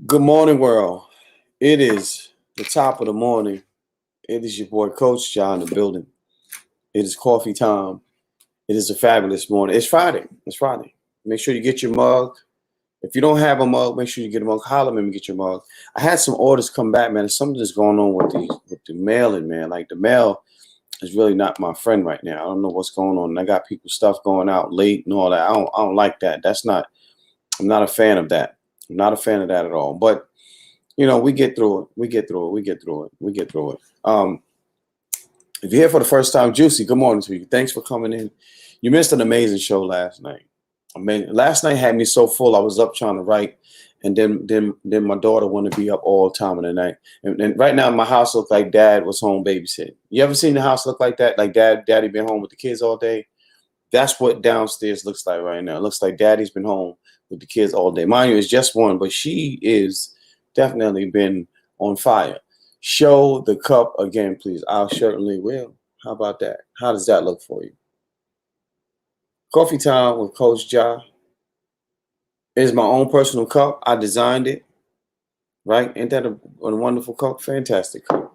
Good morning, world. It is the top of the morning. It is your boy, Coach Jah, in the building. It is coffee time. It is a fabulous morning. It's Friday. It's Friday. Make sure you get your mug. If you don't have a mug, make sure you get a mug. Holler at me and get your mug. I had some orders come back, man. There's something that's going on with the mailing, man. Like the mail is really not my friend right now. I don't know what's going on. I got people stuff going out late and all that. I don't like that. That's not. I'm not a fan of that. I'm not a fan of that at all. But we get through it. We get through it. We get through it. We get through it. If you're here for the first time, Juicy, good morning to you. Thanks for coming in. You missed an amazing show last night. Last night had me so full. I was up trying to write, and then my daughter wanted to be up all time of the night. And right now, my house looks like Dad was home babysitting. You ever seen the house look like that? Like Daddy been home with the kids all day. That's what downstairs looks like right now. It looks like Daddy's been home with the kids all day. Mind you, it's just one, but she is definitely been on fire. Show the cup again, please. I certainly will. How about that? How does that look for you? Coffee time with Coach Jah. It is my own personal cup. I designed it. Right? Ain't that a wonderful cup? Fantastic cup.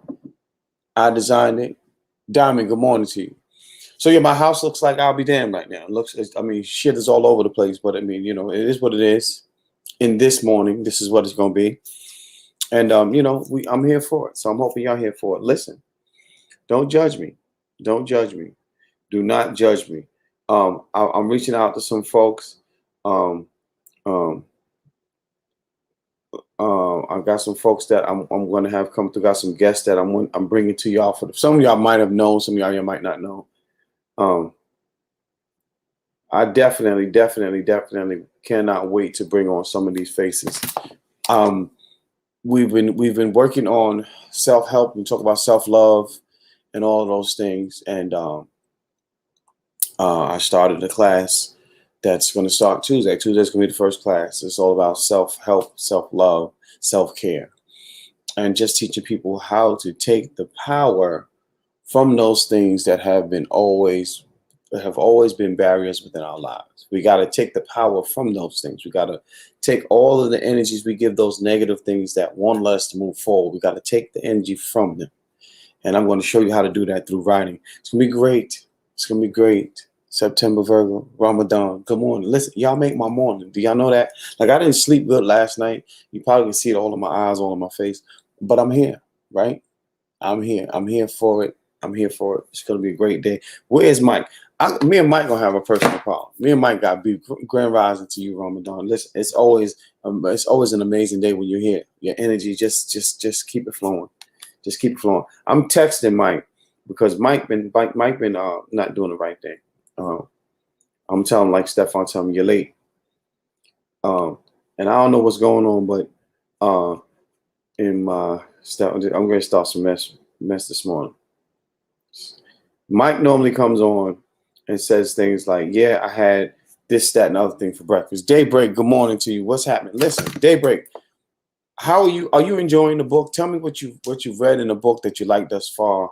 I designed it. Diamond, good morning to you. So yeah, my house looks like I'll be damned right now. Shit is all over the place, but it is what it is. In this morning, this is what it's gonna be. And I'm here for it. So I'm hoping y'all here for it. Listen, don't judge me. Don't judge me. Do not judge me. I'm reaching out to some folks. Um, um, I've got some folks that I'm going to have come through. Got some guests that I'm bringing to y'all. Some of y'all might have known. Some of y'all might not know. I definitely cannot wait to bring on some of these faces. We've been working on self-help. We talk about self-love and all of those things. And I started a class that's going to start Tuesday. Tuesday's going to be the first class. It's all about self-help, self-love, self-care, and just teaching people how to take the power from those things that have always been barriers within our lives. We got to take the power from those things. We got to take all of the energies we give those negative things that want us to move forward. We got to take the energy from them. And I'm going to show you how to do that through writing. It's going to be great. It's going to be great. September, Virgo, Ramadan. Good morning. Listen, y'all make my morning. Do y'all know that? Like, I didn't sleep good last night. You probably can see it all in my eyes, all in my face. But I'm here, right? I'm here. I'm here for it. I'm here for it. It's going to be a great day. Where's Mike? Me and Mike gonna have a personal problem. Me and Mike got be grand rising to you, Ramadan. Listen, it's always an amazing day when you're here. Your energy just keep it flowing. Just keep it flowing. I'm texting Mike because Mike been not doing the right thing. I'm telling him, like Stefan telling me, you're late. And I don't know what's going on, but in my stuff, I'm going to start some mess this morning. Mike normally comes on and says things like, yeah, I had this, that, and other thing for breakfast. Daybreak, good morning to you. What's happening? Listen, Daybreak, how are you? Are you enjoying the book? Tell me what you've read in the book that you like thus far.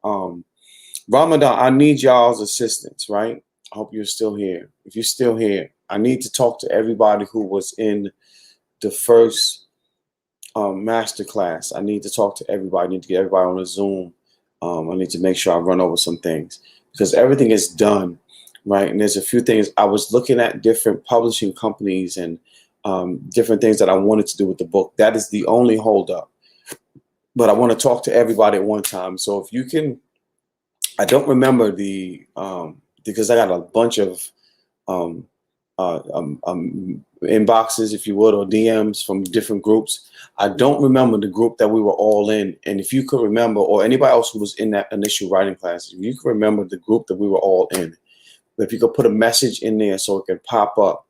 Ramadan, I need y'all's assistance, right? I hope you're still here. If you're still here, I need to talk to everybody who was in the first masterclass. I need to talk to everybody. I need to get everybody on a Zoom. I need to make sure I run over some things because everything is done, right? And there's a few things. I was looking at different publishing companies and different things that I wanted to do with the book. That is the only holdup. But I want to talk to everybody at one time. So if you can, I don't remember because I got a bunch of inboxes, if you would, or DMs from different groups. I don't remember the group that we were all in. And if you could remember, or anybody else who was in that initial writing class, if you could remember the group that we were all in, if you could put a message in there so it could pop up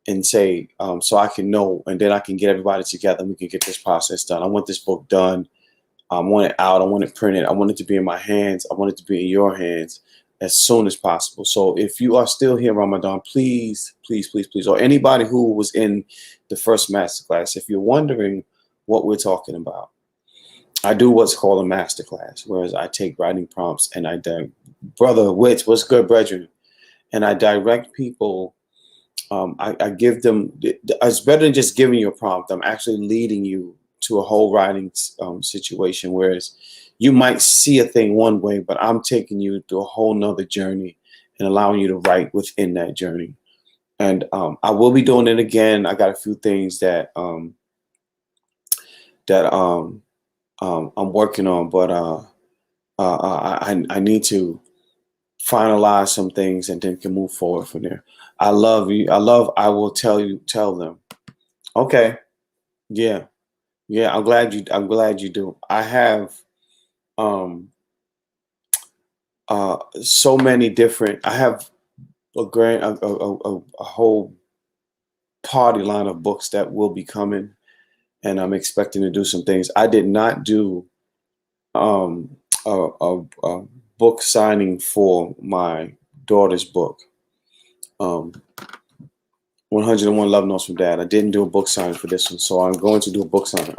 and say, so I can know, and then I can get everybody together and we can get this process done. I want this book done. I want it out. I want it printed. I want it to be in my hands. I want it to be in your hands as soon as possible. So if you are still here, Ramadan, please, or anybody who was in the first masterclass, if you're wondering what we're talking about, I do what's called a masterclass, whereas I take writing prompts and Brother Witz, what's good, brethren? And I direct people I give them. It's better than just giving you a prompt. I'm actually leading you to a whole writing situation. Whereas you might see a thing one way, but I'm taking you through a whole nother journey and allowing you to write within that journey. And I will be doing it again. I got a few things that I'm working on, but I need to finalize some things and then can move forward from there. I love you. I will tell them. Okay. Yeah. Yeah. I'm glad you do. I have um so many different, I have a whole party line of books that will be coming, and I'm expecting to do some things. I did not do um a book signing for my daughter's book. 101 Love Notes from Dad. I didn't do a book signing for this one, so I'm going to do a book signing.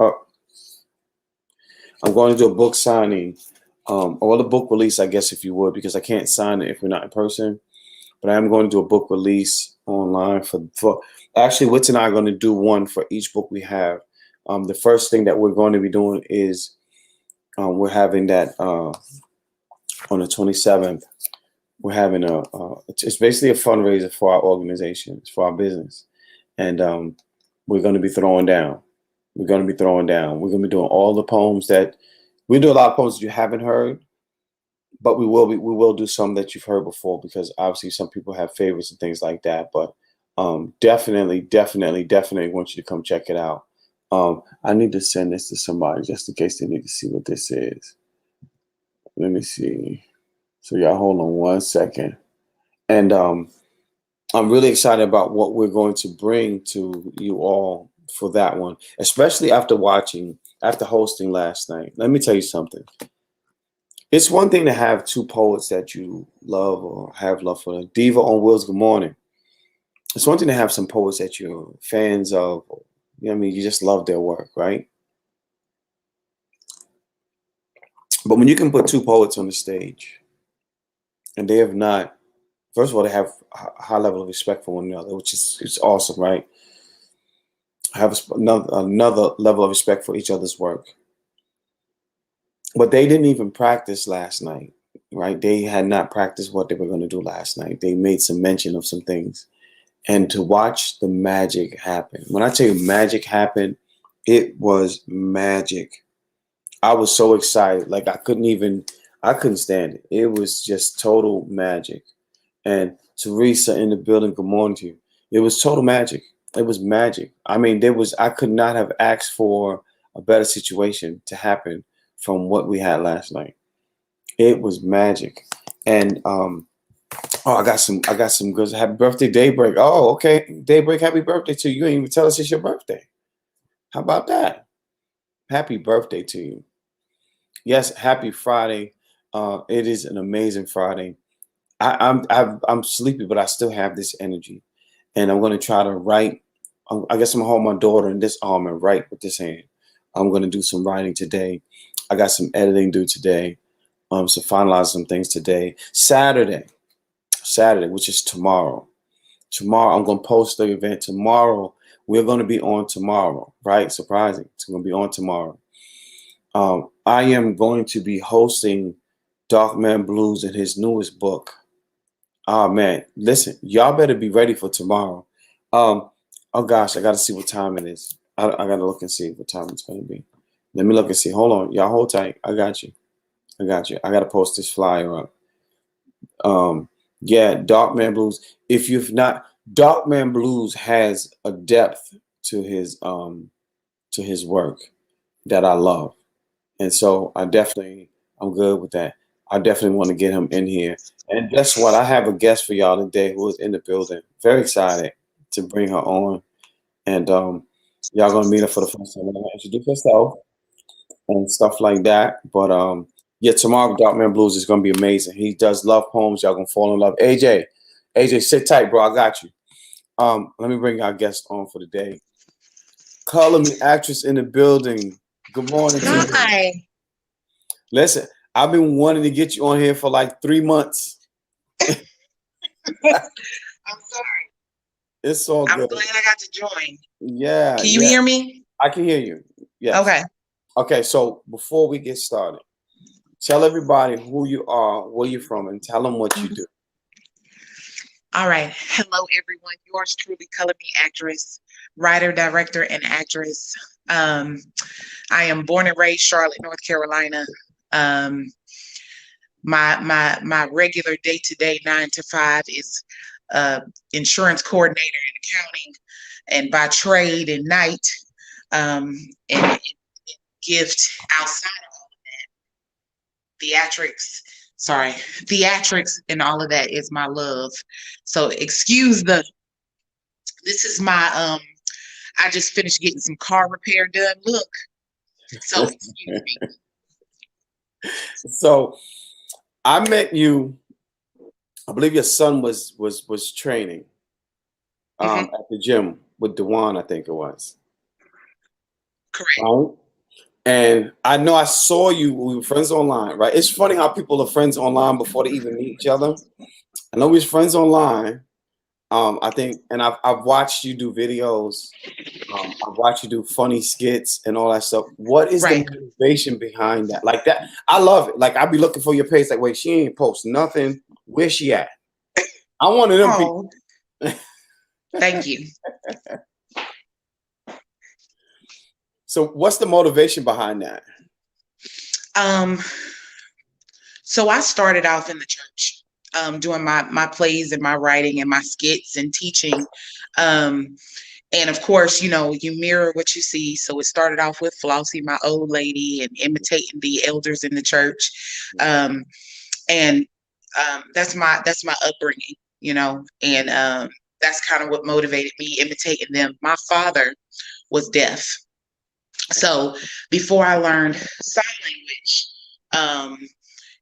I'm going to do a book signing, or the book release, I guess, if you would, because I can't sign it if we're not in person. But I am going to do a book release online for actually, Wits and I are going to do one for each book we have. The first thing that we're going to be doing is we're having that on the 27th. We're having it's basically a fundraiser for our organization, it's for our business, and we're going to be throwing down. We're going to be throwing down. We're going to be doing all the poems that we do. A lot of poems that you haven't heard, but we will do some that you've heard before, because obviously some people have favorites and things like that. But definitely want you to come check it out. I need to send this to somebody just in case they need to see what this is. Let me see. So y'all hold on one second. And I'm really excited about what we're going to bring to you all for that one, especially after hosting last night. Let me tell you something. It's one thing to have two poets that you love or have love for. Diva on Wheels, good morning. It's one thing to have some poets that you're fans of. You know what I mean? You just love their work, right? But when you can put two poets on the stage and they have not, first of all, they have a high level of respect for one another, which is it's awesome, right? Have another level of respect for each other's work. But they didn't even practice last night, right? They had not practiced what they were going to do last night. They made some mention of some things. And to watch the magic happen. When I tell you magic happened, it was magic. I was so excited. Like I couldn't stand it. It was just total magic. And Teresa in the building, good morning to you. It was total magic. It was magic. I mean, I could not have asked for a better situation to happen from what we had last night. It was magic. And I got some good. Happy birthday, Daybreak. Oh, okay. Daybreak, happy birthday to you. You didn't even tell us it's your birthday. How about that? Happy birthday to you. Yes, happy Friday. It is an amazing Friday. I'm sleepy, but I still have this energy, and I'm gonna try to write. I guess I'm gonna hold my daughter in this arm and write with this hand. I'm gonna do some writing today. I got some editing due today. So finalize some things today. Saturday, which is tomorrow. Tomorrow I'm gonna post the event tomorrow. We're gonna be on tomorrow, right? Surprising. It's gonna be on tomorrow. I am going to be hosting Dark Man Blues in his newest book. Oh man, listen, y'all better be ready for tomorrow. Oh gosh, I gotta see what time it is. I gotta look and see what time it's gonna be. Let me look and see. Hold on, y'all hold tight. I got you. I gotta post this flyer up. Yeah, Dark Man Blues. If you've not, Dark Man Blues has a depth to his work that I love. And so I'm good with that. I definitely want to get him in here. And guess what? I have a guest for y'all today who is in the building. Very excited to bring her on. And y'all gonna meet her for the first time. I'm gonna introduce herself and stuff like that. But yeah, tomorrow Darkman Blues is gonna be amazing. He does love poems. Y'all gonna fall in love. AJ, sit tight, bro. I got you. Let me bring our guest on for the day. Color Me actress in the building. Good morning to you. Hi. Listen, I've been wanting to get you on here for like 3 months. I'm sorry. It's all I'm good. glad I got to join. Yeah, Can you yeah. hear me? I can hear you. Yes. Okay. Okay, so before we get started, tell everybody who you are, where you're from, and tell them what you do. All right. Hello, everyone. Yours truly, Color Me actress, writer, director, and actress. Um, I am born and raised Charlotte, North Carolina. Um, my regular day to day 9 to 5 is insurance coordinator in accounting, and by trade and night, um, and gift outside of all theatrics. Sorry, theatrics and all of that is my love. So excuse the. This is my I just finished getting some car repair done. Look, so excuse me. So I met you. I believe your son was training Hmm. at the gym with Dewan, I think it was. Correct. Right? And I know I saw you. We were friends online, right? It's funny how people are friends online before they even meet each other. I know we was friends online. I think, and I've watched you do videos. I've watched you do funny skits and all that stuff. What is the Right. motivation behind that? Like that, I love it. Like I'd be looking for your page. Like, wait, she ain't post nothing. Where's she at? I'm one of them people. Oh, thank you. So, what's the motivation behind that? Um, so I started off in the church, doing my plays and my writing and my skits and teaching. Um, and of course, you know, you mirror what you see. So it started off with Flossie, my old lady, and imitating the elders in the church. Um, and that's my upbringing, you know, and that's kind of what motivated me imitating them. My father was deaf, so before I learned sign language, um,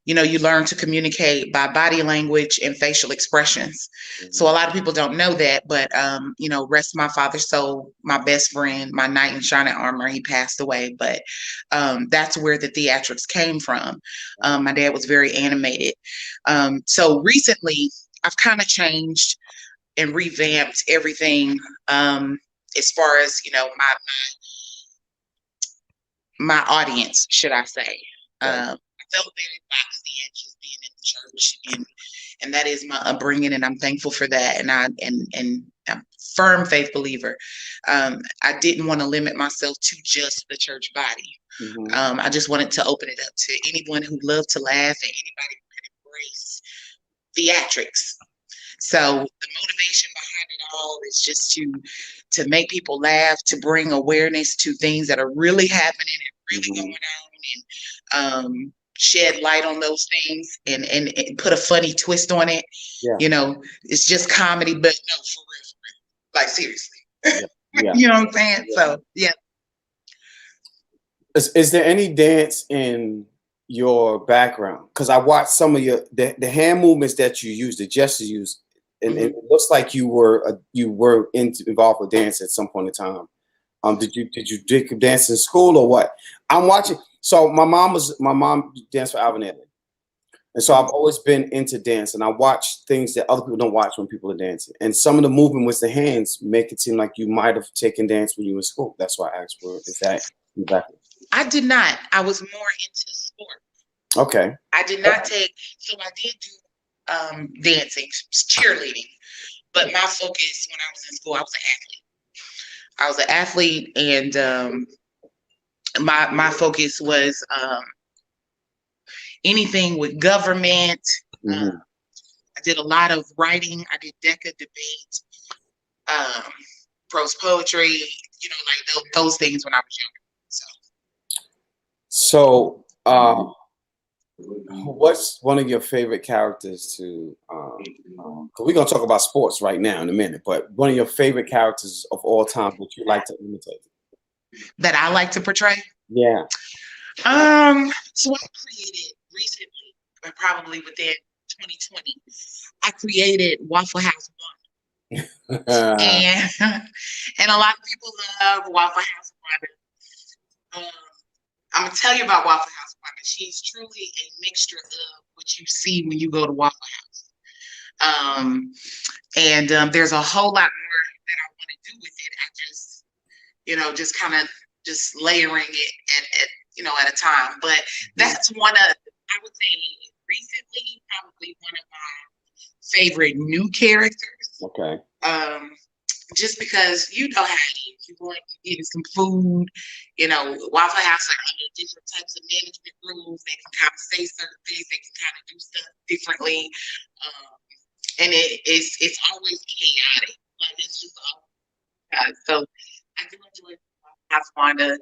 you know, you learn to communicate by body language and facial expressions. So a lot of people don't know that, but you know, rest my father's soul, my best friend, my knight in shining armor, he passed away. But that's where the theatrics came from. My dad was very animated. So recently, I've kind of changed and revamped everything, as far as you know, my audience, should I say. I felt very boxed in just being in the church, and that is my upbringing, and I'm thankful for that. And I'm a firm faith believer. I didn't want to limit myself to just the church body. I just wanted to open it up to anyone who loved to laugh and anybody who could embrace theatrics. So the motivation behind it all is just to make people laugh, to bring awareness to things that are really happening and really going on, and shed light on those things, and put a funny twist on it. Yeah. You know, it's just comedy, but no, for real, like seriously. Yeah. You know what I'm saying? Yeah. So yeah. Is there any dance in your background? Because I watched some of the hand movements that you use, the gestures you use, and it looks like you were involved with dance at some point in time. Did you dance in school or what? I'm watching. So my mom danced for Alvin Ailey, and so I've always been into dance, and I watch things that other people don't watch when people are dancing. And some of the movement with the hands make it seem like you might have taken dance when you were in school. That's why I asked, where is that exactly? I did not. I was more into sport. Okay. I did not take. So I did do dancing, cheerleading, but my focus when I was in school, I was an athlete. I was an athlete, and my focus was anything with government. I did a lot of writing. I did DECA debate, um, prose poetry. You know, like those things when I was younger. So, what's one of your favorite characters to? Cause we're gonna talk about sports right now in a minute, but one of your favorite characters of all time that you like to imitate? That I like to portray. Yeah. So I created recently, or probably within 2020, I created Waffle House One. And and a lot of people love Waffle House One. I'm gonna tell you about Waffle House One. She's truly a mixture of what you see when you go to Waffle House. And there's a whole lot more do with it. I just, just kind of just layering it at a time. But that's one of, I would say, recently, probably one of my favorite new characters. Okay. Just because you know how it is. You're getting some food, Waffle House are under different types of management rules. They can kind of say certain things, they can kind of do stuff differently. And it's always chaotic. Like it's just always so I do enjoy Wanda.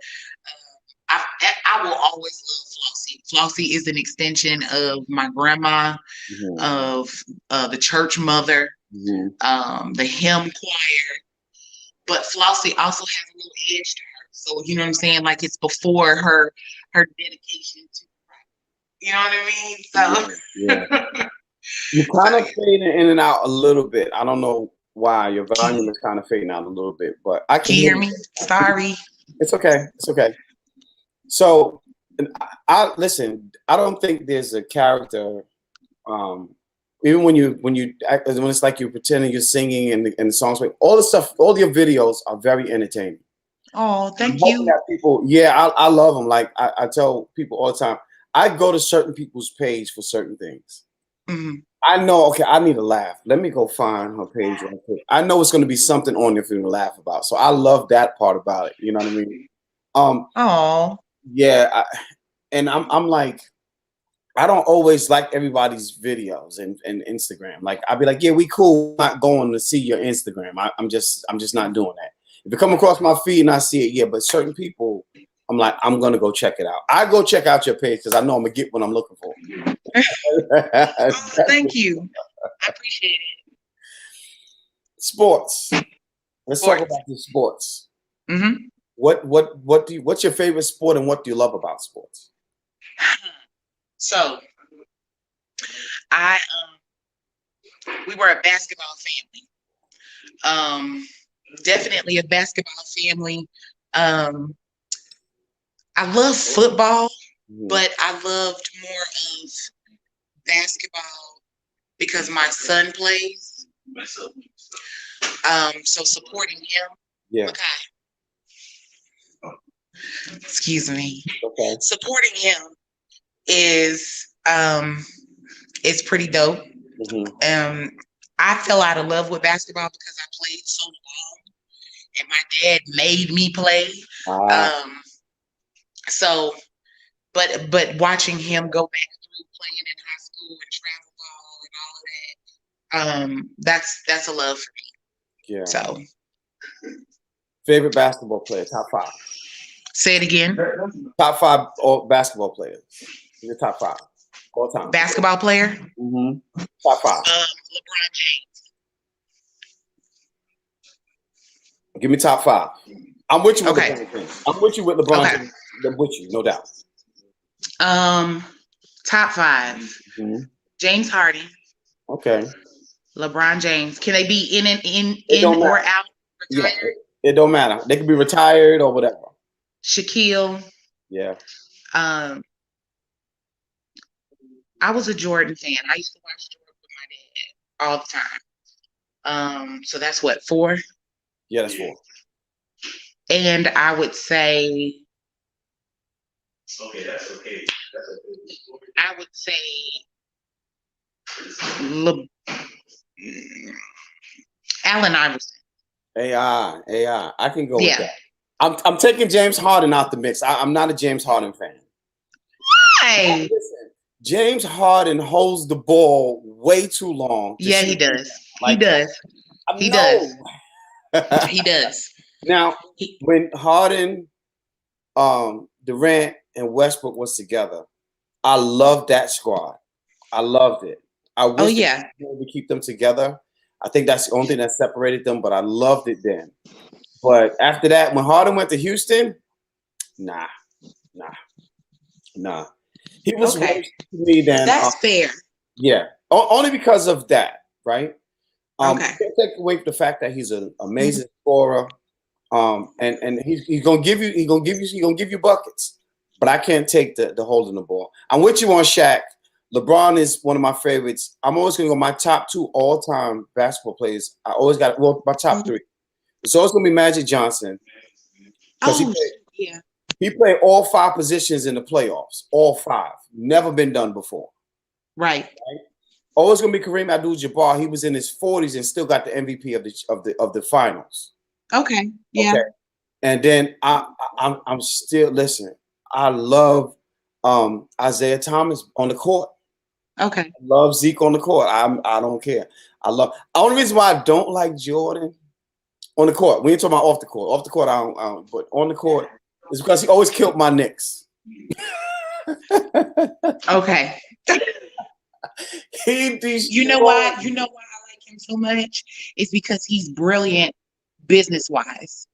I will always love Flossie. Flossie is an extension of my grandma, of the church mother, the hymn choir. But Flossie also has a little edge to her. So you know what I'm saying? Like it's before her dedication to Christ. You know what I mean? So yeah. You kind of fading in and out a little bit. I don't know why your volume is kind of fading out a little bit, but I can hear me. Sorry. It's okay. It's okay. So, I listen. I don't think there's a character. Even when it's like you're pretending you're singing and the songs, all the stuff, all your videos are very entertaining. Oh, thank you. People, I love them. Like I tell people all the time, I go to certain people's page for certain things. I know, okay, I need a laugh. Let me go find her page real quick. I know it's going to be something on there for you to laugh about. So I love that part about it. You know what I mean? Yeah, I'm like, I don't always like everybody's videos and Instagram. Like I'll be like, yeah, we cool. I'm not going to see your Instagram. I'm just not doing that. If it come across my feed and I see it, yeah. But certain people, I'm like, I'm gonna go check it out. I go check out your page because I know I'm gonna get what I'm looking for. Thank you. I appreciate it. Sports. Let's talk about the sports. What's your favorite sport and what do you love about sports? So, we were a basketball family. Definitely a basketball family. I love football, but I loved more of basketball because my son plays. So supporting him. Yeah. Okay. Excuse me. Okay. Supporting him is pretty dope. I fell out of love with basketball because I played so long, and my dad made me play. So, but watching him go back through playing in high school and travel ball and all of that, that's a love for me. Yeah. So, favorite basketball player, top 5. Say it again. Top 5 all basketball players. Your top 5 all time. Basketball player. Top 5. LeBron James. Give me top 5. I'm with you with Okay. LeBron James. I'm with you with LeBron James. I'm with you, no doubt. Top 5. James Harden. Okay. LeBron James. Can they be in or out? Retired? Yeah, it don't matter. They could be retired or whatever. Shaquille. Yeah. I was a Jordan fan. I used to watch Jordan with my dad all the time. So that's what, 4? Yeah, that's 4. And I would say. Okay, that's okay. I would say. Allen Iverson. AI. I can go with that. I'm taking James Harden out the mix. I'm not a James Harden fan. Why? Listen, James Harden holds the ball way too long. Yeah, he does. Like, he does. He does. He does. Now, when Harden, Durant, and Westbrook was together, I loved that squad. I loved it. I wish they would keep them together. I think that's the only thing that separated them, but I loved it then. But after that, when Harden went to Houston, nah. He was worse to me than. That's fair. Yeah, only because of that, right? Okay. Can't take away from the fact that he's an amazing scorer, and he's gonna give you buckets. But I can't take the holding the ball. I'm with you on Shaq. LeBron is one of my favorites. I'm always gonna go my top 2 all-time basketball players. I always got my top 3. So it's gonna be Magic Johnson because Oh, yeah. he played all 5 positions in the playoffs. All 5. Never been done before. Right. Oh, it's gonna be Kareem Abdul-Jabbar. He was in his 40s and still got the MVP of the finals. Okay. Yeah. Okay. And then I'm still listen. I love Isaiah Thomas on the court. Okay. I love Zeke on the court. I don't care. Only reason why I don't like Jordan on the court. We ain't talking about off the court. Off the court, I don't. But on the court, is because he always killed my Knicks. Okay. He destroyed. You know why? You know why I like him so much? It's because he's brilliant business-wise.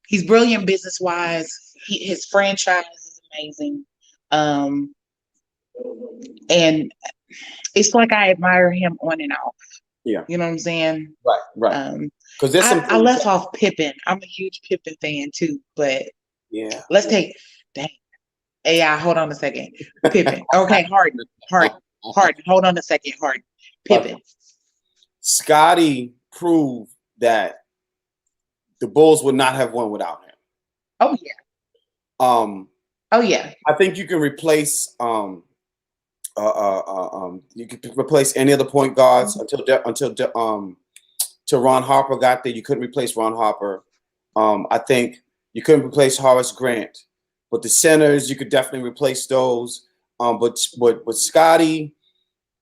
He's brilliant business-wise. His franchise is amazing. And it's like I admire him on and off. Yeah. You know what I'm saying? Right. Because there's some. I left off Pippen. I'm a huge Pippen fan too, but yeah. Let's take dang. AI, hold on a second. Pippen. Okay, Harden. Hold on a second. Harden. Pippen. Scotty proved that the Bulls would not have won without him. Oh yeah. Oh yeah. I think you can replace you can replace any of the point guards until Ron Harper got there. You couldn't replace Ron Harper. I think you couldn't replace Horace Grant, but the centers you could definitely replace those. But Scotty,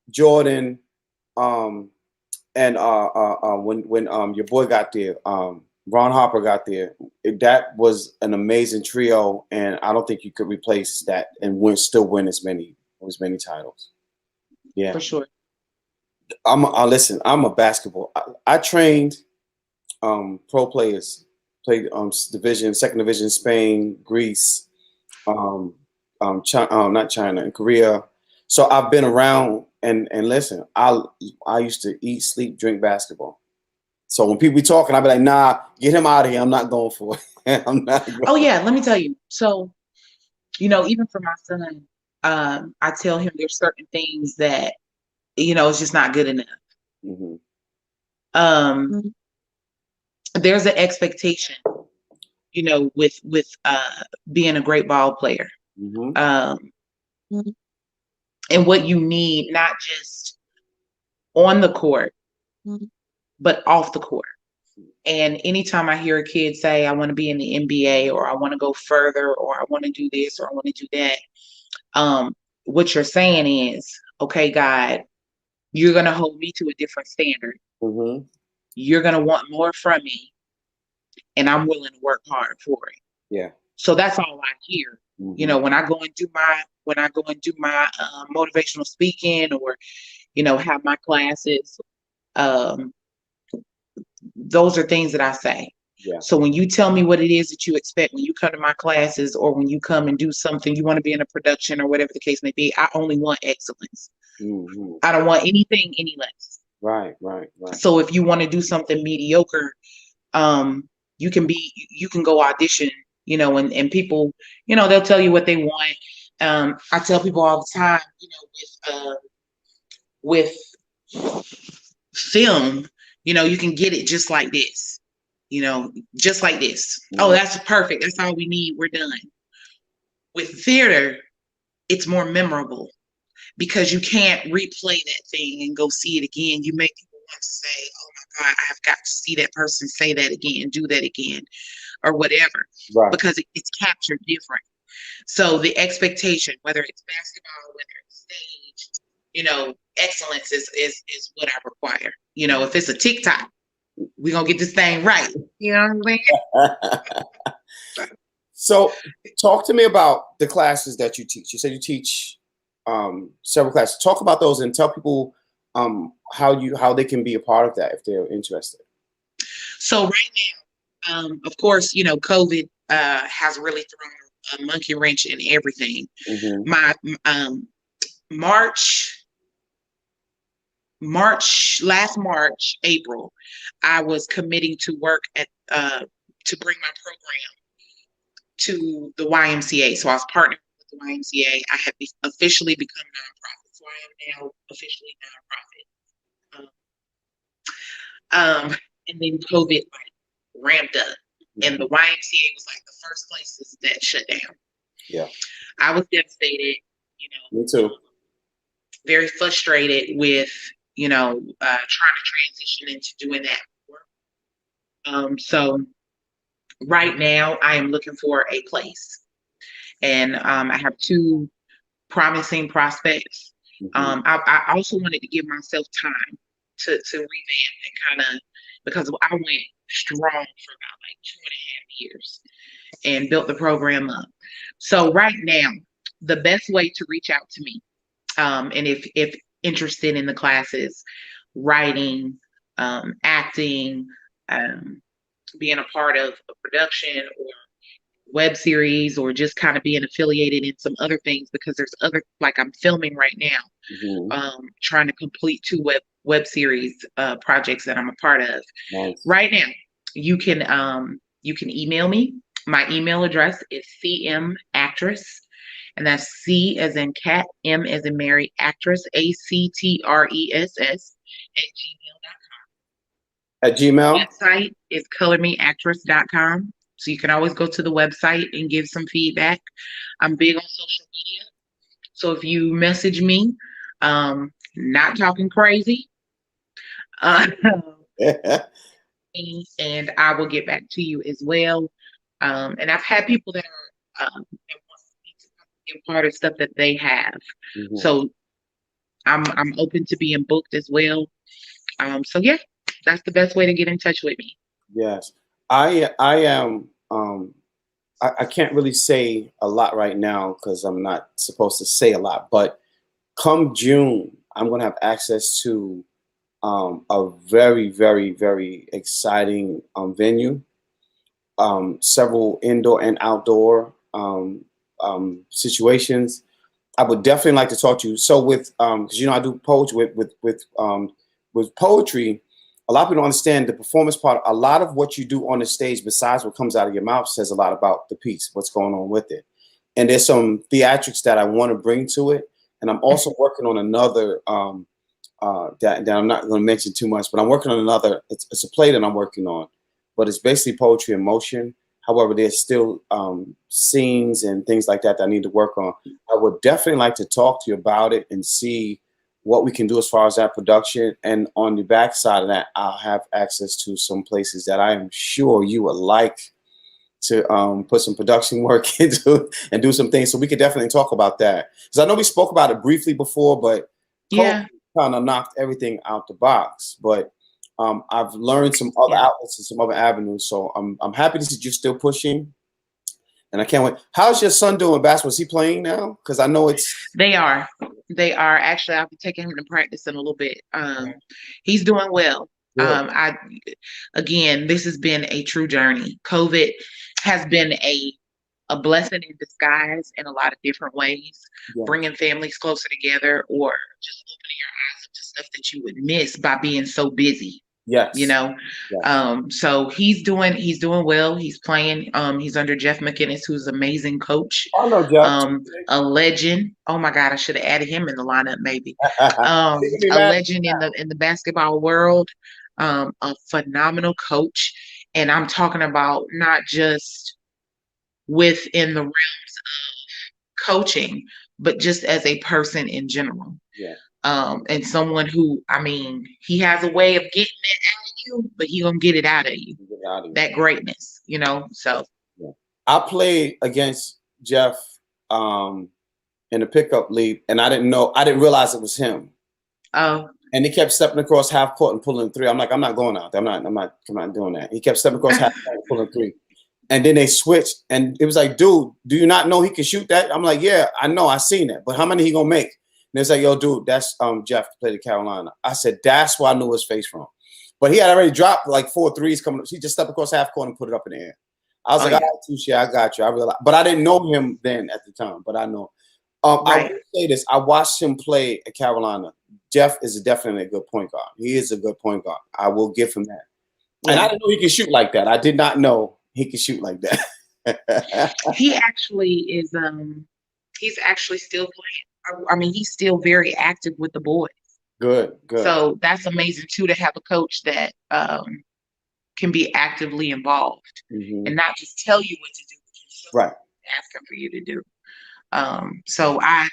Jordan, and when your boy got there, Ron Harper got there. That was an amazing trio, and I don't think you could replace that and still win as many titles. Yeah, for sure. Listen. I'm a basketball. I trained pro players, played second division, Spain, Greece, not China, and Korea. So I've been around, and listen. I used to eat, sleep, drink basketball. So when people be talking, I'll be like, nah, get him out of here. I'm not going for it. I'm not going. Oh yeah, let me tell you. So, even for my son, I tell him there's certain things that, it's just not good enough. Mm-hmm. There's an expectation, with being a great ball player. Mm-hmm. And what you need, not just on the court, but off the court. And anytime I hear a kid say, I want to be in the NBA, or I want to go further, or I want to do this, or I want to do that, what you're saying is, okay, God, you're going to hold me to a different standard. Mm-hmm. You're going to want more from me, and I'm willing to work hard for it. Yeah. So that's all I hear. Mm-hmm. When I go and do my motivational speaking, or have my classes, those are things that I say. Yeah. So when you tell me what it is that you expect when you come to my classes, or when you come and do something, you want to be in a production or whatever the case may be, I only want excellence. Mm-hmm. I don't want anything any less. Right. So if you want to do something mediocre, you can go audition, and people, they'll tell you what they want. I tell people all the time, with film, you can get it just like this, just like this. Mm-hmm. Oh, that's perfect. That's all we need. We're done. With theater, it's more memorable because you can't replay that thing and go see it again. You make people want to say, oh my God, I have got to see that person say that again, do that again, or whatever, right. Because it's captured different. So the expectation, whether it's basketball, whether it's stage, excellence is what I require. If it's a TikTok, we're going to get this thing right. You know what I'm saying? So talk to me about the classes that you teach. You said you teach several classes. Talk about those and tell people how they can be a part of that if they're interested. So right now, of course, COVID has really thrown a monkey wrench in everything. Mm-hmm. My last March, April, I was committing to work to bring my program to the YMCA. So I was partnering with the YMCA. I have officially become nonprofit. So I am now officially nonprofit. and then COVID like ramped up, and the YMCA was like the first places that shut down. Yeah. I was devastated, Me too. very frustrated with, trying to transition into doing that work. So right now I am looking for a place, and I have two promising prospects. I also wanted to give myself time to revamp and kind of, because I went strong for about like 2.5 years and built the program up. So right now, the best way to reach out to me, and if interested in the classes, writing, acting, being a part of a production or web series, or just kind of being affiliated in some other things, because there's other, like I'm filming right now, trying to complete two web series projects that I'm a part of. Nice. Right now, you can email me. My email address is cmactress, and that's C as in cat, M as in Mary, actress, ACTRESS At Gmail. Website is colormeactress.com. So you can always go to the website and give some feedback. I'm big on social media. So if you message me, not talking crazy, and I will get back to you as well. And I've had people that are that want me to be a part of stuff that they have. So I'm open to being booked as well. So yeah, that's the best way to get in touch with me. Yes, I am. I can't really say a lot right now because I'm not supposed to say a lot. But come June, I'm going to have access to a very, very, very exciting venue. Several indoor and outdoor situations. I would definitely like to talk to you. So with because I do poetry with poetry. A lot of people don't understand the performance part. A lot of what you do on the stage, besides what comes out of your mouth, says a lot about the piece, what's going on with it. And there's some theatrics that I want to bring to it. And I'm also working on another that I'm not going to mention too much, but I'm working on another. It's a play that I'm working on, but it's basically poetry in motion. However, there's still scenes and things like that I need to work on. I would definitely like to talk to you about it and see what we can do as far as that production. And on the backside of that, I'll have access to some places that I am sure you would like to put some production work into and do some things. So we could definitely talk about that. Because I know we spoke about it briefly before, but yeah, kind of knocked everything out the box. But I've learned some other outlets and some other avenues. So I'm happy to see you're still pushing. And I can't wait. How's your son doing basketball? Is he playing now? Because I know they are. Actually, I'll be taking him to practice in a little bit. He's doing well. Again, this has been a true journey. COVID has been a blessing in disguise in a lot of different ways, bringing families closer together, or just opening your eyes up to stuff that you would miss by being so busy. Yes. So he's doing well. He's playing. He's under Jeff McInnes, who's an amazing coach. I know Jeff. A legend. Oh my God, I should have added him in the lineup, maybe. A legend in the basketball world. A phenomenal coach, and I'm talking about not just within the realms of coaching, but just as a person in general. And someone who, he has a way of getting it out of you, but he gonna get it out of you. That greatness, so. I played against Jeff in the pickup league, and I didn't realize it was him. Oh. And he kept stepping across half court and pulling three. I'm like, I'm not going out there. I'm not doing that. He kept stepping across half court and pulling three. And then they switched, and it was like, dude, do you not know he can shoot that? I'm like, yeah, I know, I seen it, but how many he gonna make? And it's like, yo, dude, that's Jeff to play the Carolina. I said, that's why I knew his face from. But he had already dropped like 4 threes coming up. He just stepped across half court and put it up in the air. I was like, all right, touche, I got you. I realized, but I didn't know him then at the time. But I know. I will say this: I watched him play at Carolina. Jeff is definitely a good point guard. He is a good point guard. I will give him that. And I didn't know he could shoot like that. I did not know he could shoot like that. He actually is. He's actually still playing. He's still very active with the boys. Good. So that's amazing too, to have a coach that can be actively involved Mm-hmm. and not just tell you what to do, but you show Right. asking for you to do. So I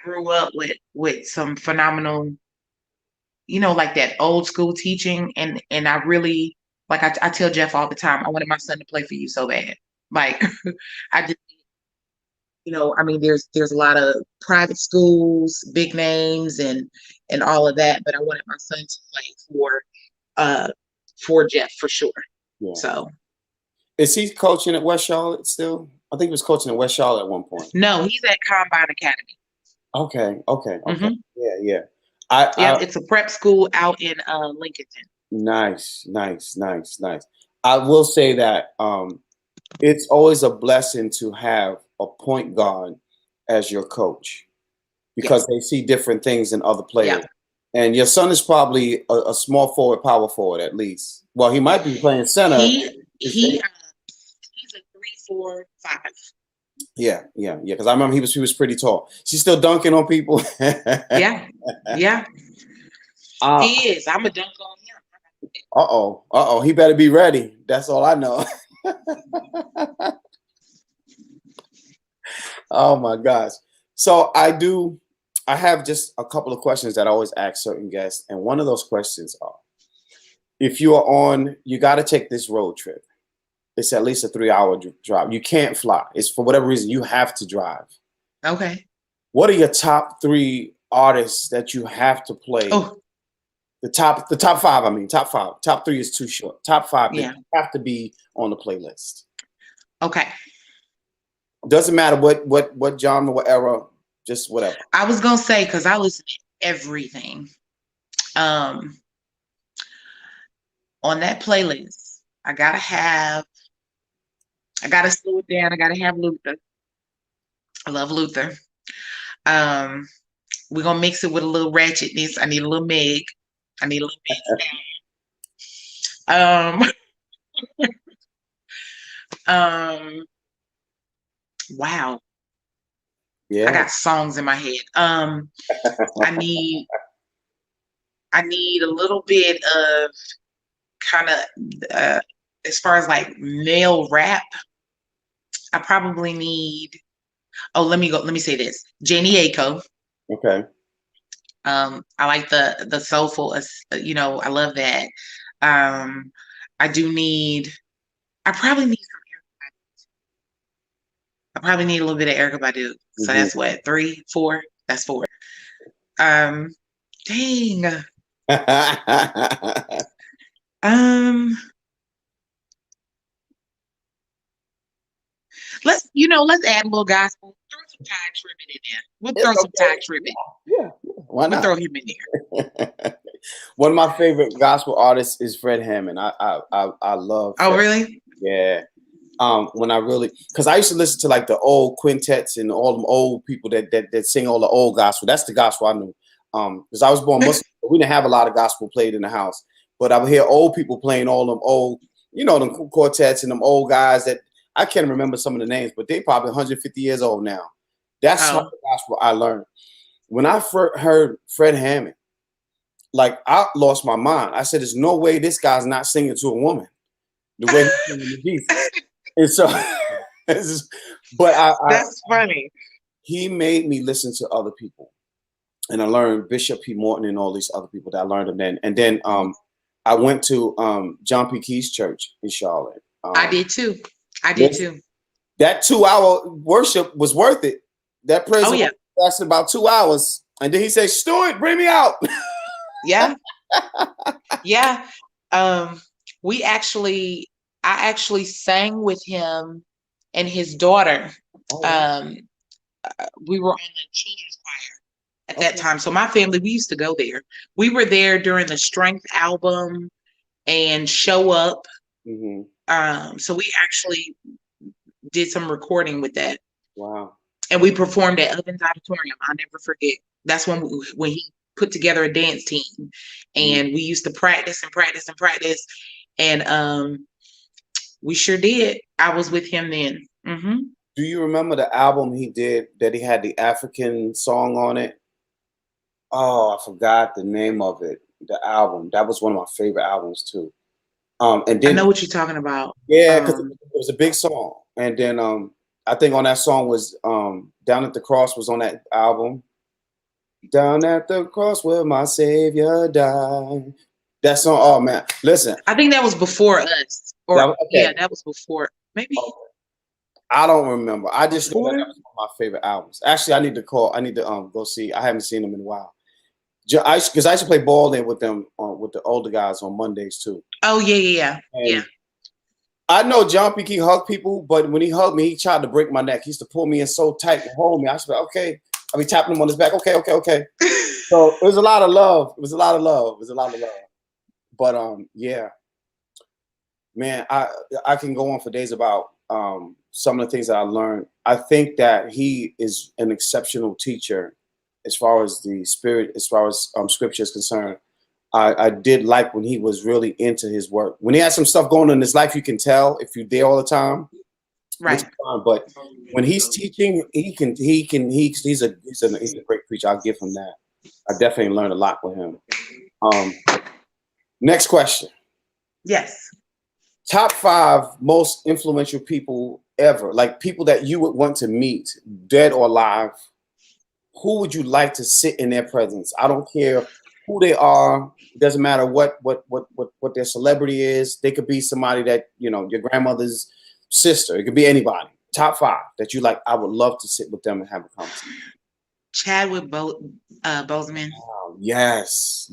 grew up with some phenomenal, like that old school teaching, and I really like I tell Jeff all the time, I wanted my son to play for you so bad. Like I just I mean there's a lot of private schools, big names and all of that, but I wanted my son to play for Jeff for sure. Yeah. So Is he coaching at West Charlotte still? I think he was coaching at West Charlotte at one point. no, he's at Combine Academy. Okay. Hmm. Yeah. I Yep, it's a prep school out in Lincolnton. Nice. I will say that it's always a blessing to have a point guard as your coach because they see different things in other players. Yeah. And your son is probably a small forward, power forward at least. Well, he might be playing center. He's a 3-4-5. Yeah. Because I remember he was pretty tall. She's still dunking on people. Yeah. He is. I'm a dunk on him. He better be ready. That's all I know. Oh my gosh. So I have just a couple of questions that I always ask certain guests. And one of those questions are, if you got to take this road trip. It's at least a 3-hour drive. You can't fly. It's for whatever reason, you have to drive. Okay. What are your top 3 artists that you have to play? Oh, The top 5, I mean, top 5. Top 3 is too short. Top 5 yeah. have to be on the playlist. Okay. Doesn't matter what genre, what era, just whatever. I was gonna say, because I listen to everything. On that playlist, I gotta slow it down. I gotta have Luther. I love Luther. We're gonna mix it with a little ratchetness. I need a little Meg. I need a little Meg. Wow. Yeah. I got songs in my head. I need a little bit of kind of as far as like male rap. I probably need. Oh, let me say this. Janie Aiko. Okay. I like the soulful. I love that. I do need. I probably need some. I probably need a little bit of Erykah Badu. So that's what, 3, 4. That's 4. Dang. Let's add a little gospel. Throw some Ty Tribbett in there. We'll throw some Ty Tribbett. Yeah. Why not? We'll throw him in there. One of my favorite gospel artists is Fred Hammond. I love. Oh, Fred. really? Yeah. Because I used to listen to like the old quintets and all them old people that sing all the old gospel. That's the gospel I knew. Because I was born Muslim, we didn't have a lot of gospel played in the house. But I would hear old people playing all them old, them quartets and them old guys that I can't remember some of the names, but they probably 150 years old now. That's how the gospel I learned. When I first heard Fred Hammond, like I lost my mind. I said, "There's no way this guy's not singing to a woman the way he's singing to Jesus." And so, that's funny. He made me listen to other people, and I learned Bishop P. Morton and all these other people that I learned of then. And then I went to John P. Key's church in Charlotte. I did too. That 2-hour worship was worth it. That praise lasted about 2 hours, and then he said, "Stuart, bring me out." Yeah. I actually sang with him and his daughter. We were on the children's choir at that time. So my family, we used to go there. We were there during the Strength album and Show Up. Mm-hmm. So we actually did some recording with that. Wow. And we performed at Ovens Auditorium. I'll never forget. That's when he put together a dance team, and we used to practice. And we sure did. I was with him then. Mm-hmm. Do you remember the album he did that he had the African song on it? Oh, I forgot the name of it. The album. That was one of my favorite albums too. And I then know what you're talking about. yeah, because it was a big song. And then I think on that song was Down at the Cross was on that album. Down at the cross where my Savior died. That song, oh man, listen. I think that was before us. Or Okay. that was before. Maybe I don't remember. I just know that before. was one of my favorite albums. Actually, I need to call. I need to go see. I haven't seen them in a while. Because I used to play ball there with them with the older guys on Mondays too. Oh yeah. And I know John P. Key hugged people, but when he hugged me, he tried to break my neck. He used to pull me in so tight and hold me. I said, okay. I be tapping him on his back. Okay. So it was a lot of love. It was a lot of love. But yeah, man, I can go on for days about some of the things that I learned. I think that he is an exceptional teacher as far as the spirit, as far as scripture is concerned. I did like when he was really into his work. When he had some stuff going on in his life, you can tell if you're there all the time. Right. But when he's teaching, he's a great preacher. I'll give him that. I definitely learned a lot with him. Next question. Yes. Top 5 most influential people ever, like people that you would want to meet, dead or alive. Who would you like to sit in their presence? I don't care who they are. It doesn't matter what their celebrity is. They could be somebody that, your grandmother's sister. It could be anybody. Top 5 that you like. I would love to sit with them and have a conversation. Chadwick Boseman. Oh, yes.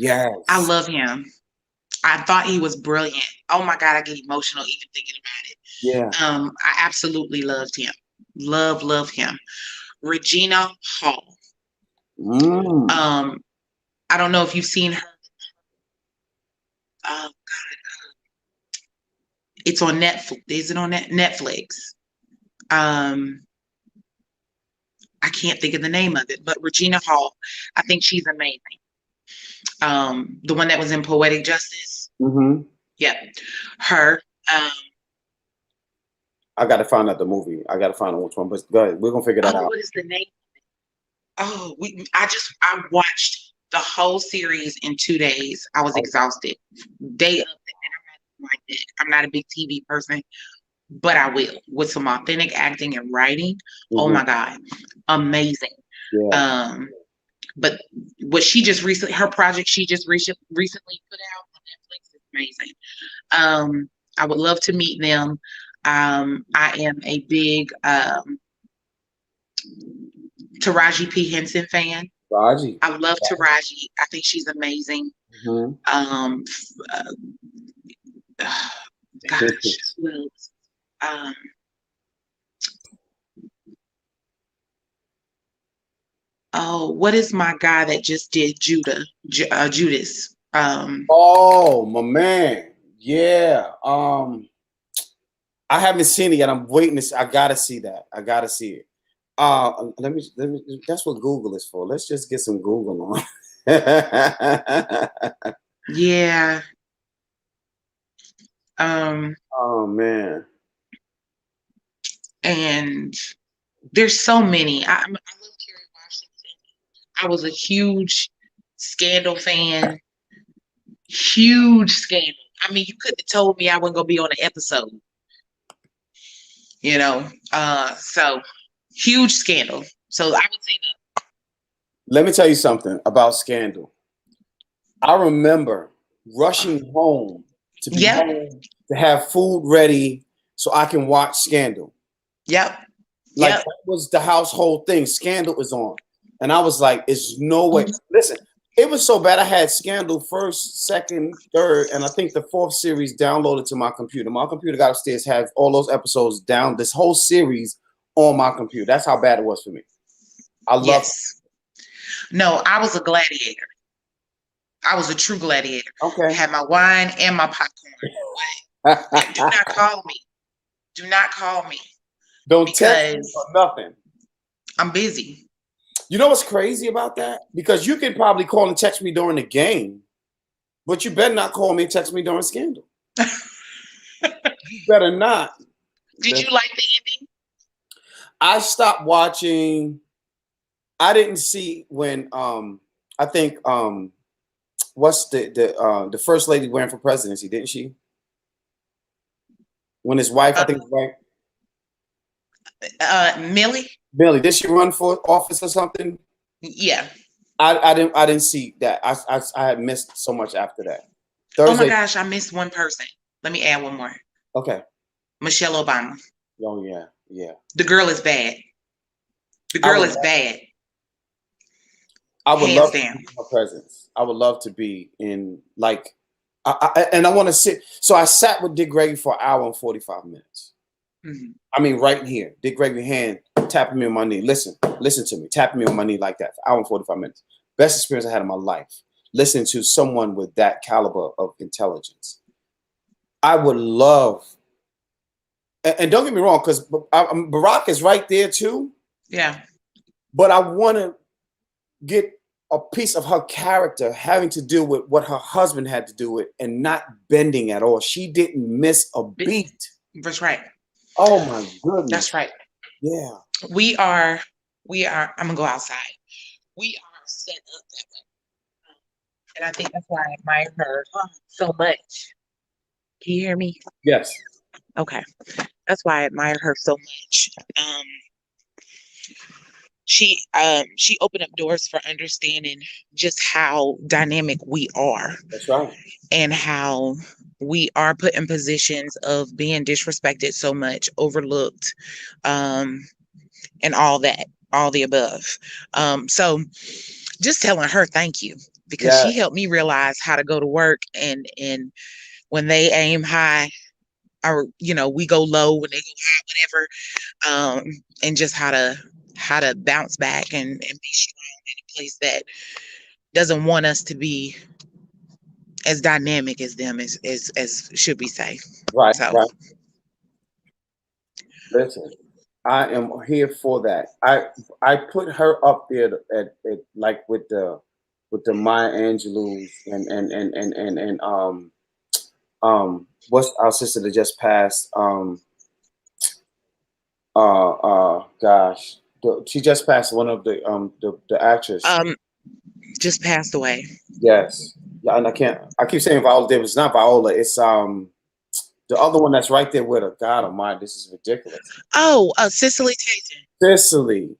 I love him. I thought he was brilliant. Oh my God, I get emotional even thinking about it. Yeah. I absolutely loved him. Love him. Regina Hall. I don't know if you've seen her. Oh God, it's on Netflix. Is it on Netflix? I can't think of the name of it, but Regina Hall. I think she's amazing. The one that was in Poetic Justice. Mm-hmm. Yeah, her. I got to find out the movie. I got to find out which one. But go ahead. We're gonna figure that out. What is the name? Oh, I watched the whole series in 2 days. I was exhausted. Day of, and I'm not like that. I'm not a big TV person, but I will with some authentic acting and writing. Mm-hmm. Oh my God, amazing. Yeah. But what she just recently, her project she just recently put out on Netflix is amazing. I would love to meet them. I am a big Taraji P. Henson fan. Taraji. I love Taraji. I think she's amazing. Mm-hmm. What is my guy that just did Judas? Oh, my man. Yeah. I haven't seen it yet. I'm waiting to. I gotta see that. I gotta see it. Let me. That's what Google is for. Let's just get some Google on. Yeah. Oh man. And there's so many. I love Kerry Washington. I was a huge Scandal fan. Huge Scandal. I mean, you couldn't have told me I wasn't gonna be on an episode. So huge Scandal. So I would say that. Let me tell you something about Scandal. I remember rushing home to be home to have food ready so I can watch Scandal. Yep. That was the household thing. Scandal is on. And I was like, it's no way. Listen, it was so bad. I had Scandal first, second, third, and I think the 4th series downloaded to my computer. My computer got upstairs, had all those episodes down, this whole series on my computer. That's how bad it was for me. I love it. No, I was a gladiator. I was a true gladiator. Okay. I had my wine and my popcorn. Do not call me. Do not call me. Don't text me or nothing. I'm busy. You know what's crazy about that? Because you could probably call and text me during the game, but you better not call me and text me during Scandal. You better not. Did you like the ending? I stopped watching. I didn't see when I think what's the first lady ran for presidency, didn't she? When his wife, I think, right? Millie. Billy, did she run for office or something? Yeah. I didn't see that. I had missed so much after that. Oh my Thursday. gosh, I missed one person. Let me add one more. Okay. Michelle Obama. Oh yeah, yeah. The girl is bad. The I girl would is bad. I would Hands love to down. be in her presence. I would love to be in like and I want to sit. So I sat with Dick Gregory for an hour and 45 minutes. Mhm. I mean, right here, Dick Gregory hand tapping me on my knee. Listen to me, tapping me on my knee like that for an hour and 45 minutes. Best experience I had in my life. Listening to someone with that caliber of intelligence. I would love, and don't get me wrong, because Barack is right there too. Yeah. But I want to get a piece of her character having to do with what her husband had to do with and not bending at all. She didn't miss a beat. That's right. Oh my goodness. That's right. Yeah. We are, I'm gonna go outside. We are set up that way. And I think that's why I admire her so much. Can you hear me? Yes. Okay. That's why I admire her so much. She opened up doors for understanding just how dynamic we are. That's right. And how we are put in positions of being disrespected so much, overlooked, and all that, all the above. So just telling her thank you, because Yeah. she helped me realize how to go to work, and when they aim high, or we go low when they go high, whatever, and just how to bounce back and be strong in a place that doesn't want us to be as dynamic as them, as should we say. Right. So Right. Listen, I am here for that. I put her up there at like with the Maya Angelou's and what's our sister that just passed? Gosh, she just passed, one of the actress. just passed away. Yes, yeah, and I keep saying Viola Davis. It's not Viola. It's the other one that's right there with her. God Almighty, this is ridiculous. Oh, Cicely Tyson. Cicely,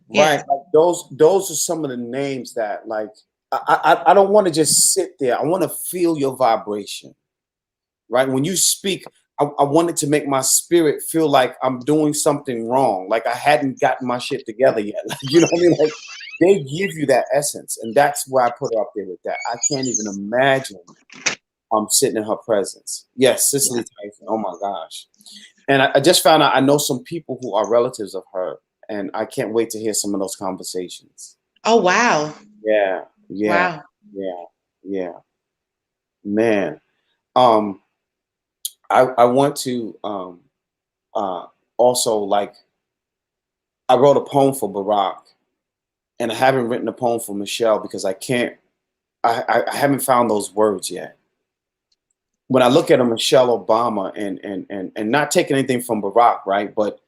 right? Yeah. Like those are some of the names that like I don't want to just sit there. I want to feel your vibration, right? When you speak, I wanted to make my spirit feel like I'm doing something wrong, like I hadn't gotten my shit together yet. Like, you know what I mean? Like they give you that essence, and that's where I put her up there with that. I can't even imagine I'm sitting in her presence. Yes, Cicely Tyson. Oh my gosh. And I just found out I know some people who are relatives of her, and I can't wait to hear some of those conversations. Oh wow. Yeah, yeah, Wow. yeah, yeah. Man. Um, I want to also like I wrote a poem for Barack, and I haven't written a poem for Michelle because I can't. I haven't found those words yet. When I look at a Michelle Obama and not taking anything from Barack, right? But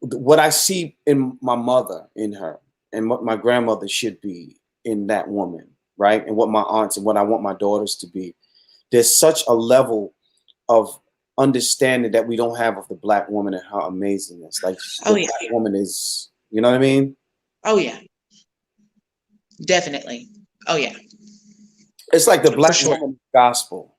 what I see in my mother, in her, and what my grandmother should be in that woman, right? And what my aunts and what I want my daughters to be. There's such a level of understanding that we don't have of the Black woman and her amazingness. Like Oh the yeah. Black woman is, you know what I mean? Oh yeah. Definitely. Oh yeah. It's like the For Black sure. woman gospel.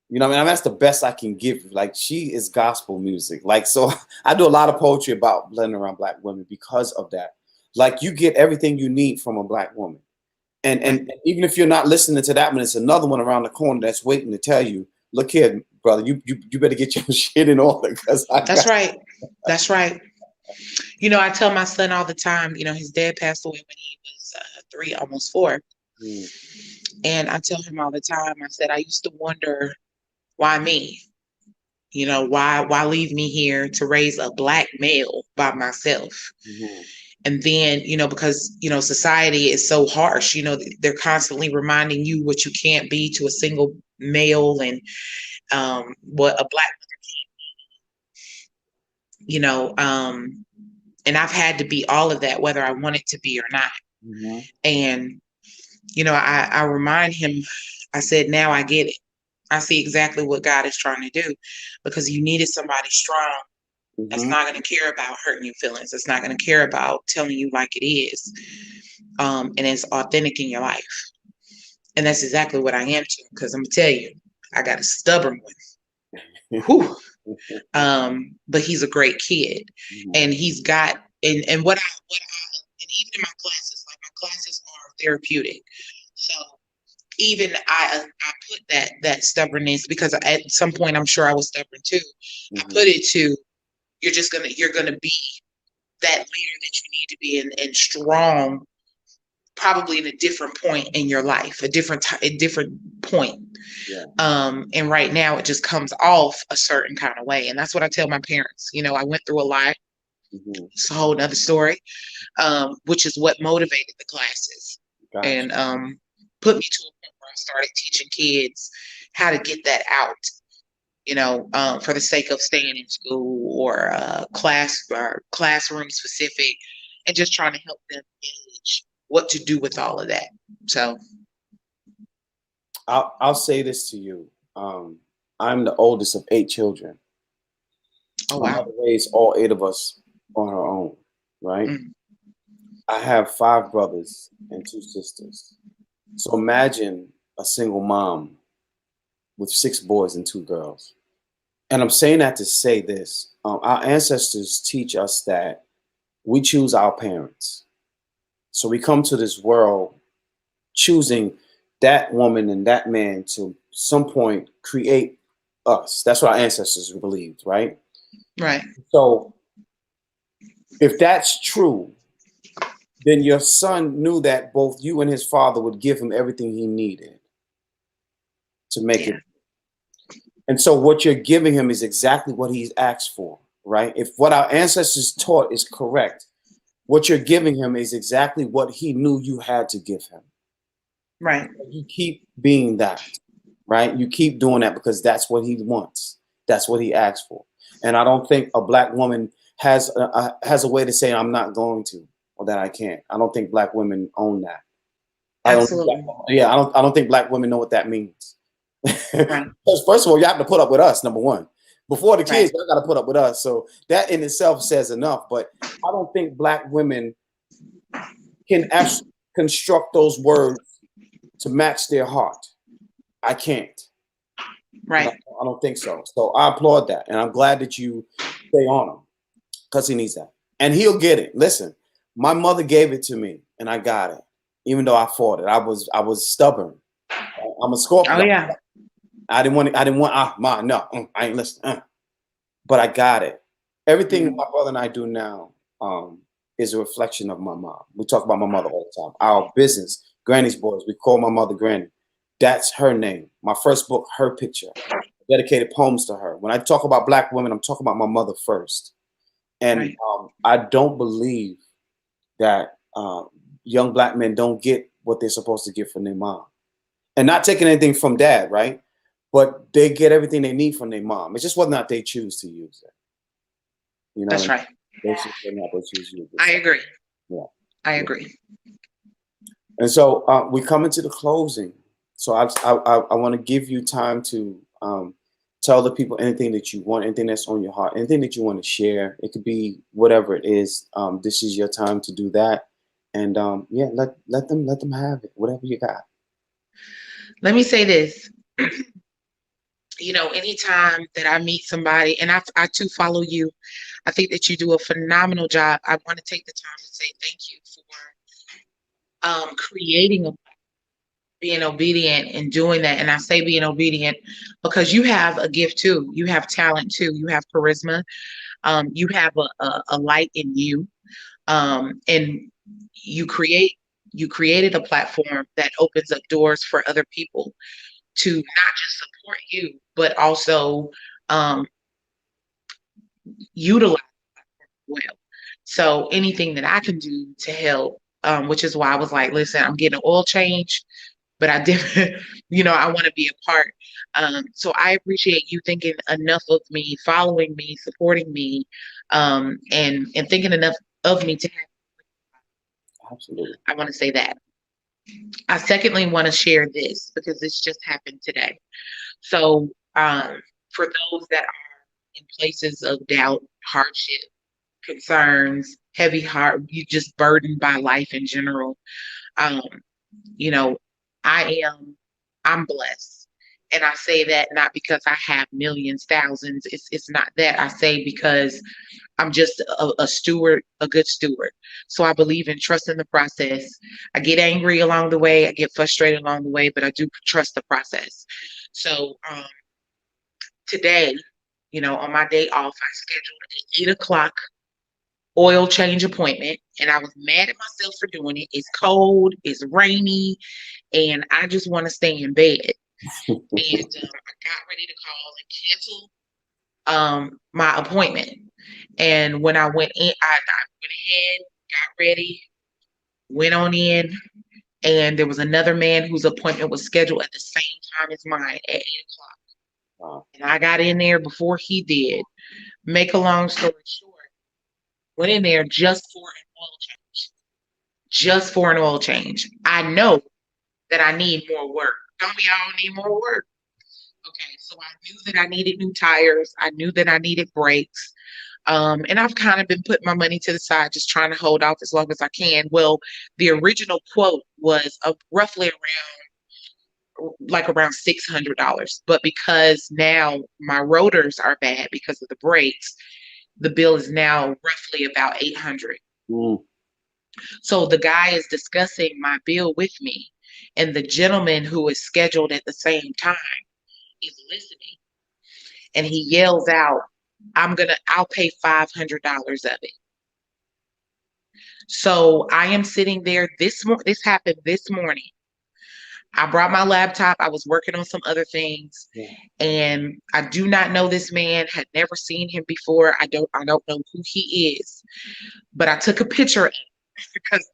You know what I mean? That's the best I can give you. Like she is gospel music. Like so I do a lot of poetry about blending around Black women because of that. Like you get everything you need from a Black woman. And even if you're not listening to that one, it's another one around the corner that's waiting to tell you, look here, brother, you better get your shit in order because I That's got. right. That's right. I tell my son all the time, his dad passed away when he was 3, almost 4. Mm, And I tell him all the time, I said, I used to wonder, why me? Why leave me here to raise a Black male by myself? mhm. And then, because, society is so harsh, they're constantly reminding you what you can't be to a single male, and what a Black and I've had to be all of that, whether I wanted to be or not. Mhm. And I remind him, I said, now I get it. I see exactly what God is trying to do, because you needed somebody strong that's Mm-hmm. not going to care about hurting your feelings. That's not going to care about telling you like it is. And it's authentic in your life. And that's exactly what I am too, because I'm going to tell you, I got a stubborn one. Whew. But he's a great kid. Mm-hmm. And he's got, and and even in my classes, like my classes are therapeutic. So even I put that stubbornness, because at some point I'm sure I was stubborn too. I Mm-hmm. put it to, you're gonna be that leader that you need to be, and strong, probably in a different point in your life, a different point. Yeah. And right now it just comes off a certain kind of way, and that's what I tell my parents. I went through a lot. Mm-hmm. It's a whole nother story, which is what motivated the classes, Gotcha. and put me to a point where I started teaching kids how to get that out, for the sake of staying in school, or classroom specific, and just trying to help them gauge what to do with all of that. So, I'll say this to you. I'm the oldest of 8 children. oh My wow. mother raised all 8 of us on her own, right? Mm, I have 5 brothers and 2 sisters. So imagine a single mom with 6 boys and 2 girls. And I'm saying that to say this. Our ancestors teach us that we choose our parents. So we come to this world choosing that woman and that man to some point create us. That's what our ancestors believed, right? right, So if that's true, then your son knew that both you and his father would give him everything he needed to make yeah, it. And so what you're giving him is exactly what he's asked for, right? If what our ancestors taught is correct, what you're giving him is exactly what he knew you had to give him. right, You keep being that, right? You keep doing that because that's what he wants. That's what he asked for. And I don't think a black woman has a way to say I'm not going to, or that I can't. I don't think black women own that. I don't. absolutely, Yeah, I don't think black women know what that means. right, Because first of all, you have to put up with us. Number one, before the right, kids, you got to put up with us. So that in itself says enough. But I don't think black women can actually construct those words to match their heart. I can't. right, I don't think so. So I applaud that, and I'm glad that you stay on him because he needs that, and he'll get it. Listen, my mother gave it to me, and I got it, even though I fought it. I was stubborn. I'm a oh Scorpio. yeah, I didn't want. Ma, no, I ain't listen. But I got it. Everything mm, my brother and I do now is a reflection of my mom. We talk about my mother all the time. Our business, Granny's Boys, we call my mother Granny. That's her name. My first book, her picture. Dedicated poems to her. When I talk about black women, I'm talking about my mother first. And right, I don't believe that young black men don't get what they're supposed to get from their mom. And not taking anything from dad, right? But they get everything they need from their mom. It's just whether or not they choose to use it. You know what I that's mean? right. They should whether or not they choose to use it. I So, agree. yeah, I yeah. agree. And so we come into the closing. So I want to give you time to tell the people anything that you want, anything that's on your heart, anything that you want to share. It could be whatever it is. This is your time to do that. And yeah, let them have it. Whatever you got. Let me say this. Anytime that I meet somebody, and I too follow you, I think that you do a phenomenal job. I want to take the time to say thank you for creating, being obedient and doing that. And I say being obedient because you have a gift too. You have talent too. You have charisma. You have a light in you. And you create you created a platform that opens up doors for other people to not just support you, but also um, utilize well. So anything that I can do to help, which is why I was like, listen, I'm getting an oil change, but I did, I want to be a part. So I appreciate you thinking enough of me, following me, supporting me, and thinking enough of me to have. Absolutely. I want to say that. I secondly want to share this because this just happened today. So, for those that are in places of doubt, hardship, concerns, heavy heart, you just burdened by life in general. Um, you know, I'm blessed. And I say that not because I have millions, thousands. It's not that. I say because I'm just a steward, a good steward. So I believe in trusting the process. I get angry along the way, I get frustrated along the way, but I do trust the process. So today, on my day off, I scheduled an 8 o'clock oil change appointment, and I was mad at myself for doing it. It's cold, it's rainy, and I just want to stay in bed. And I got ready to call and cancel my appointment. And when I went in, I went ahead, got ready, went on in, and there was another man whose appointment was scheduled at the same time as mine at 8 o'clock. Wow. And I got in there before he did. Make a long story short, went in there just for an oil change. Just for an oil change. I know that I need more work. Don't we all need more work? Okay, so I knew that I needed new tires. I knew that I needed brakes. And I've kind of been putting my money to the side, just trying to hold off as long as I can. Well, the original quote was roughly around $600, but because now my rotors are bad because of the brakes, the bill is now roughly about 800. Mm. So the guy is discussing my bill with me, and the gentleman who is scheduled at the same time is listening, and he yells out, I'll pay $500 of it. So I am sitting there this happened this morning. I brought my laptop. I was working on some other things, Yeah. and I do not know this man, had never seen him before. I don't know who he is, but I took a picture of him because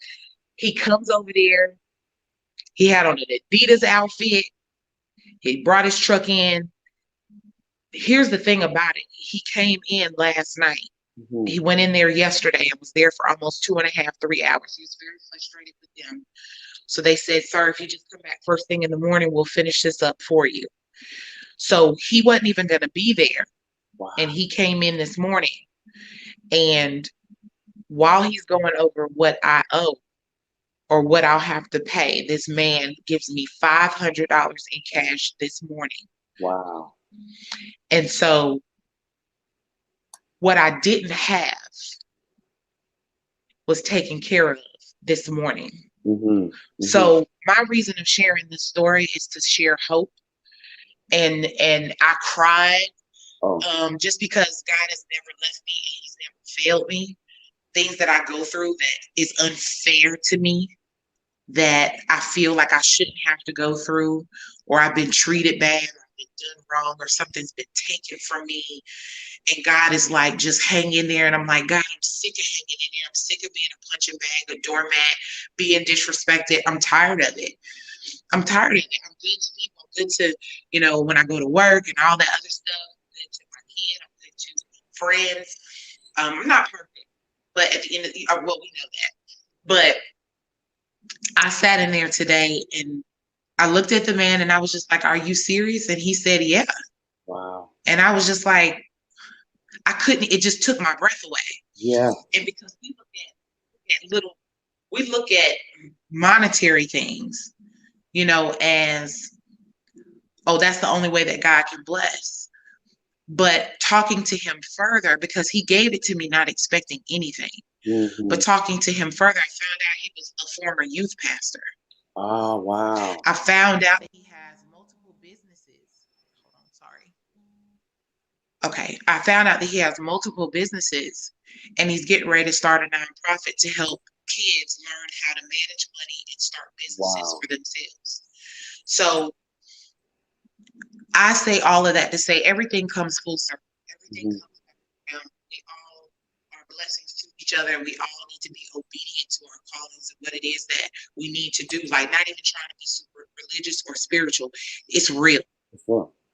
he comes over there. He had on an Adidas outfit. He brought his truck in. Here's the thing about it. He came in last night. Mm-hmm. He went in there yesterday and was there for almost 2.5, 3 hours. He was very frustrated with them. So they said, sir, if you just come back first thing in the morning, we'll finish this up for you. So he wasn't even going to be there. Wow. And he came in this morning. And while he's going over what I owe or what I'll have to pay, this man gives me $500 in cash this morning. Wow. And so what I didn't have was taken care of this morning. Mm-hmm. Mm-hmm. So my reason of sharing this story is to share hope. And I cried just because God has never left me and he's never failed me. Things that I go through that is unfair to me, that I feel like I shouldn't have to go through, or I've been treated bad, or I've been done wrong, or something's been taken from me. And God is like, just hang in there. And I'm like, God, I'm sick of hanging in there. I'm sick of being a punching bag, a doormat, being disrespected. I'm tired of it. I'm tired of it. I'm good to people. I'm good to, when I go to work and all that other stuff. I'm good to my kid. I'm good to friends. I'm not perfect, but at the end of the well, we know that. But I sat in there today and I looked at the man and I was just like, are you serious? And he said, yeah. Wow. And I was just like, I couldn't, it just took my breath away. Yeah. And because we look at monetary things, as, oh, that's the only way that God can bless. But talking to him further, because he gave it to me not expecting anything. Mm-hmm. But talking to him further, I found out he was a former youth pastor. Oh, wow. I found out that he has multiple businesses. Hold on, sorry. Okay. I found out that he has multiple businesses and he's getting ready to start a nonprofit to help kids learn how to manage money and start businesses for themselves. So I say all of that to say everything comes full circle. Everything comes back around. We all are blessings to each other. We all need to be obedient to our callings and what it is that we need to do. Like, not even trying to be super religious or spiritual. It's real.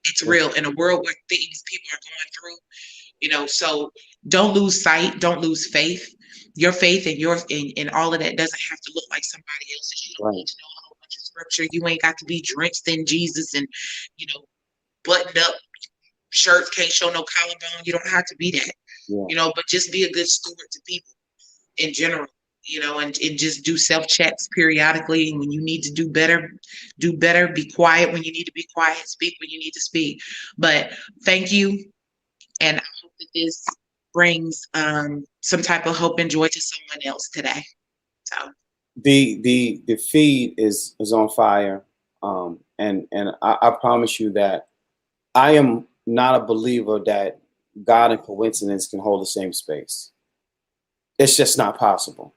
It's real in a world where things people are going through, so don't lose sight, don't lose faith. Your faith and all of that doesn't have to look like somebody else's. You don't need to know scripture. You ain't got to be drenched in Jesus and, you know, buttoned up shirts, can't show no collarbone. You don't have to be that, Yeah. you know, but just be a good steward to people in general, you know, and just do self-checks periodically. And when you need to do better, do better. Be quiet when you need to be quiet, speak when you need to speak. But thank you. And I hope that this brings some type of hope and joy to someone else today. So The feed is on fire. And I promise you that I am not a believer that God and coincidence can hold the same space. It's just not possible.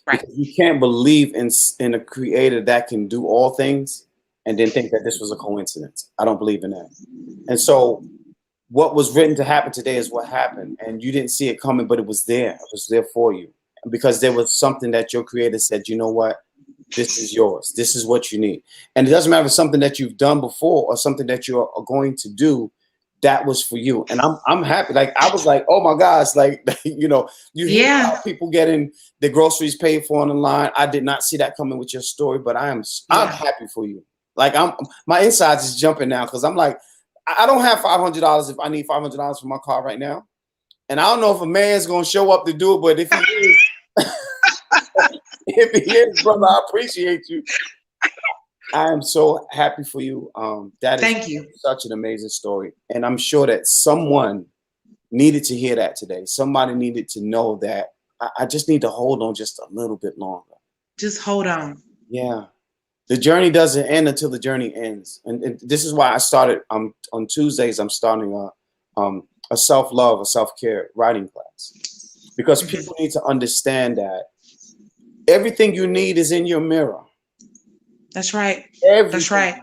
right. Because you can't believe in a creator that can do all things and then think that this was a coincidence. I don't believe in that. And so what was written to happen today is what happened. And you didn't see it coming, but it was there. It was there for you. Because there was something that your creator said, you know what? This is yours. This is what you need. And it doesn't matter if it's something that you've done before or something that you're going to do. That was for you. And I'm happy. Like, I was like, oh my gosh, like, you know, you hear Yeah. about people getting the groceries paid for on the line. I did not see that coming with your story, but I'm happy for you. Like, my insides is jumping now because I'm like, I don't have $500 if I need $500 for my car right now. And I don't know if a man's going to show up to do it, but if he is, if he is, brother, I appreciate you. I am so happy for you. Thank you. Such an amazing story. And I'm sure that someone needed to hear that today. Somebody needed to know that I just need to hold on just a little bit longer. Just hold on. Yeah. The journey doesn't end until the journey ends. And this is why I started on Tuesdays, I'm starting a self-love, a self-care writing class. Because people need to understand that everything you need is in your mirror. That's right. Everything. That's right.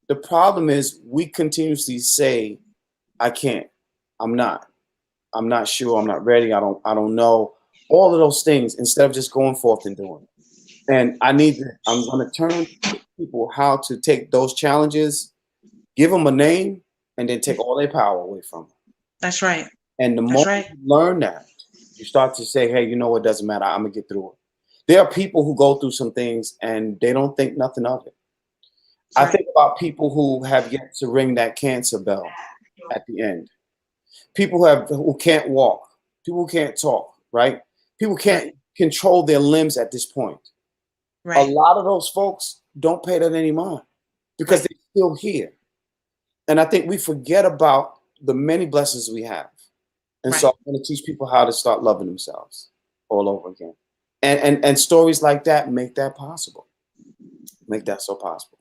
The problem is we continuously say, I can't, I'm not sure, I'm not ready, I don't know, all of those things instead of just going forth and doing it. And I'm going to turn people how to take those challenges, give them a name, and then take all their power away from them. That's right. And the more you learn that, you start to say, hey, you know what, doesn't matter, I'm going to get through it. There are people who go through some things and they don't think nothing of it. I think about people who have yet to ring that cancer bell at the end. People who can't walk. People who can't talk, right? People can't control their limbs at this point. Right. A lot of those folks don't pay that any mind because they're still here. And I think we forget about the many blessings we have. And so I'm going to teach people how to start loving themselves all over again. And stories like that make that possible. Make that so possible.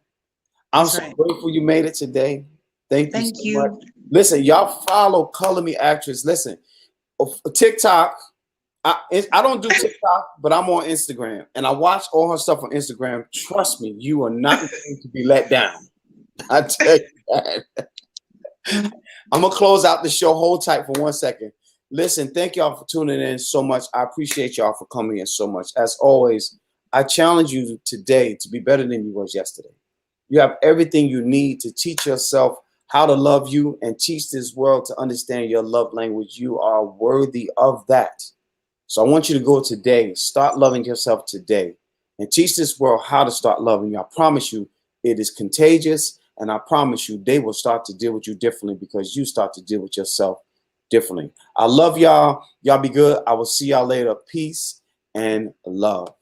I'm so grateful you made it today. Thank you so much. Listen, y'all follow Color Me Actress. Listen, TikTok. I don't do TikTok, but I'm on Instagram. And I watch all her stuff on Instagram. Trust me, you are not going to be let down. I tell you that. I'm going to close out the show. Hold tight for 1 second. Listen, thank y'all for tuning in so much. I appreciate y'all for coming in so much. As always, I challenge you today to be better than you was yesterday. You have everything you need to teach yourself how to love you and teach this world to understand your love language. You are worthy of that. So I want you to go today, start loving yourself today, and teach this world how to start loving you. I promise you it is contagious, and I promise you they will start to deal with you differently because you start to deal with yourself differently. I love y'all. Y'all be good. I will see y'all later. Peace and love.